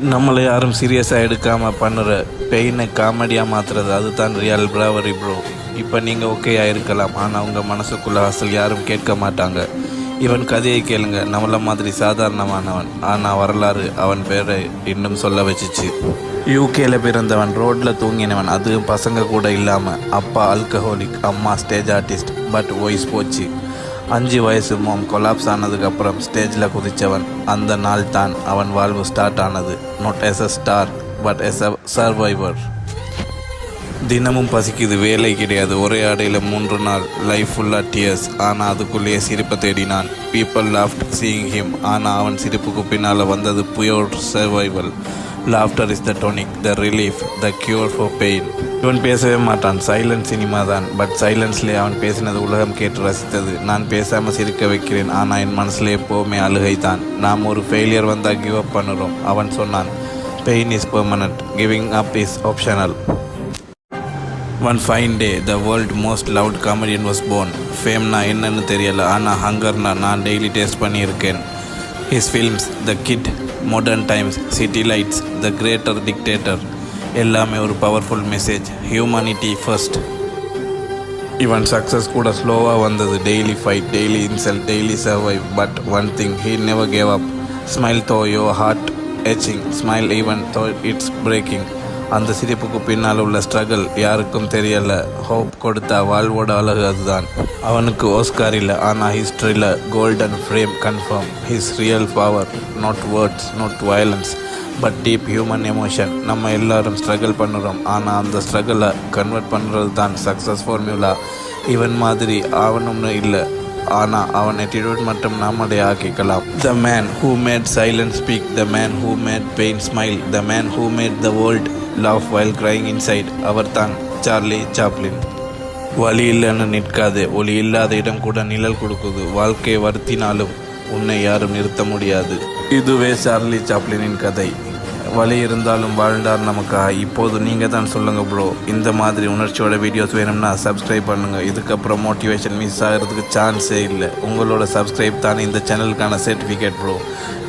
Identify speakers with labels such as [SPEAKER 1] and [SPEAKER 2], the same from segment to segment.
[SPEAKER 1] நம்மளை யாரும் சீரியஸாக எடுக்காமல் பண்ணுற பெயினை காமெடியாக மாற்றுறது அதுதான் ரியல் பிராவரி ப்ரோ. இப்போ நீங்கள் ஓகேயா இருக்கலாம், ஆனால் உங்கள் மனசுக்குள்ளே அசல் யாரும் கேட்க மாட்டாங்க. இவன் கதையை கேளுங்க. நம்மள மாதிரி சாதாரணமானவன், ஆனால் வரலாறு அவன் பேரை இன்னும் சொல்ல வச்சிச்சு. யூகேல பிறந்தவன், ரோட்டில் தூங்கினவன், அதுவும் பசங்க கூட இல்லாமல். அப்பா ஆல்கஹோலிக், அம்மா ஸ்டேஜ் ஆர்டிஸ்ட். பட் வாய்ஸ் போச்சு. 5 வயசு மோம் கொலாப்ஸ் ஆனதுக்கப்புறம் ஸ்டேஜில் குதித்தவன். அந்த நாள் தான் அவன் வாழ்வு ஸ்டார்ட் ஆனது. Not as a star but as a survivor. தினமும் பசிக்குது, வேலை கிடையாது, ஒரே ஆடையில் 3 நாள், லைஃப் ஃபுல்லாக டியர்ஸ். ஆனால் அதுக்குள்ளேயே சிரிப்பை தேடினான். People laughed seeing him. ஆனால் அவன் சிரிப்புக்கு பின்னால் வந்தது pure survival. Laughter is the tonic, the relief, the cure for pain. இவன் பேசவே மாட்டான், சைலன்ஸ் சினிமா தான். பட் சைலன்ஸ்லேயே அவன் பேசினது உலகம் கேட்டு ரசித்தது. நான் பேசாமல் சிரிக்க வைக்கிறேன், ஆனால் என் மனசில் எப்போவுமே அழுகை தான். நாம் ஒரு ஃபெயிலியர் வந்தால் கிவ் அப் பண்ணுறோம். அவன் சொன்னான், pain is permanent, giving up is optional. One fine day, the world most loved comedian was born. ஃபேம்னா என்னன்னு தெரியல, ஆனால் ஹங்கர்னா நான் டெய்லி டேஸ்ட் பண்ணியிருக்கேன். His films, The Kid, Modern Times, City Lights, The Greater Dictator, எல்லாமே ஒரு பவர்ஃபுல் மெசேஜ். Humanity first. இவன் success கூட ஸ்லோவாக வந்தது. Daily fight, daily insult, daily survive. But one thing, he never gave up. Smile though your heart etching, smile even though it's breaking. அந்த சிரிப்புக்கு பின்னால் உள்ள ஸ்ட்ரகிள் யாருக்கும் தெரியலை. ஹோப் கொடுத்தா வாழ்வோட அழகு அதுதான். அவனுக்கு ஓஸ்கார் இல்லை, ஆனால் ஹிஸ்ட்ரியில் golden frame confirm. His real power, not words, not violence, but deep human emotion. நம்ம எல்லாரும் ஸ்ட்ரகிள் பண்ணுறோம், ஆனால் அந்த ஸ்ட்ரகிளை கன்வெர்ட் பண்ணுறது தான் சக்ஸஸ் ஃபார்முலா. இவன் மாதிரி அவனும் இல்லை, ஆனால் அவன் attitude மட்டும் நம்மளே ஆக்கிக்கலாம். The man who made silence speak, the man who made pain smile, the man who made the world laugh while crying inside. அவர்தான் சார்லி சாப்ளின். வலி இல்லைன்னு நிற்காதே, ஒளி இல்லாத இடம் கூட நிழல் கொடுக்குது. வாழ்க்கை வருத்தினாலும் உன்னை யாரும் நிறுத்த முடியாது. இதுவே சார்லி சாப்ளினின் கதை. வலி இருந்தாலும் வாழ்ந்தார் நமக்காக. இப்போது நீங்கள் தான் சொல்லுங்கள் ப்ரோ. இந்த மாதிரி உணர்ச்சியோட வீடியோஸ் வேணும்னா சப்ஸ்கிரைப் பண்ணுங்கள். இதுக்கப்புறம் மோட்டிவேஷன் மிஸ் ஆகிறதுக்கு சான்ஸே இல்லை. உங்களோட சப்ஸ்கிரைப் தான் இந்த சேனலுக்கான சர்டிஃபிகேட் ப்ரோ.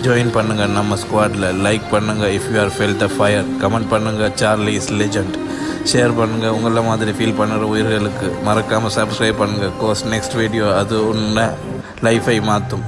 [SPEAKER 1] ஜாயின் பண்ணுங்கள் நம்ம ஸ்குவாடில். லைக் பண்ணுங்கள் if you are felt a fire. Comment பண்ணுங்கள் சார்லி இஸ் லெஜண்ட். ஷேர் பண்ணுங்கள் உங்களை மாதிரி ஃபீல் பண்ணுற உயிர்களுக்கு. மறக்காமல் சப்ஸ்கிரைப் பண்ணுங்கள். கோர்ஸ் நெக்ஸ்ட் வீடியோ அது உன்னை லைஃபை மாற்றும்.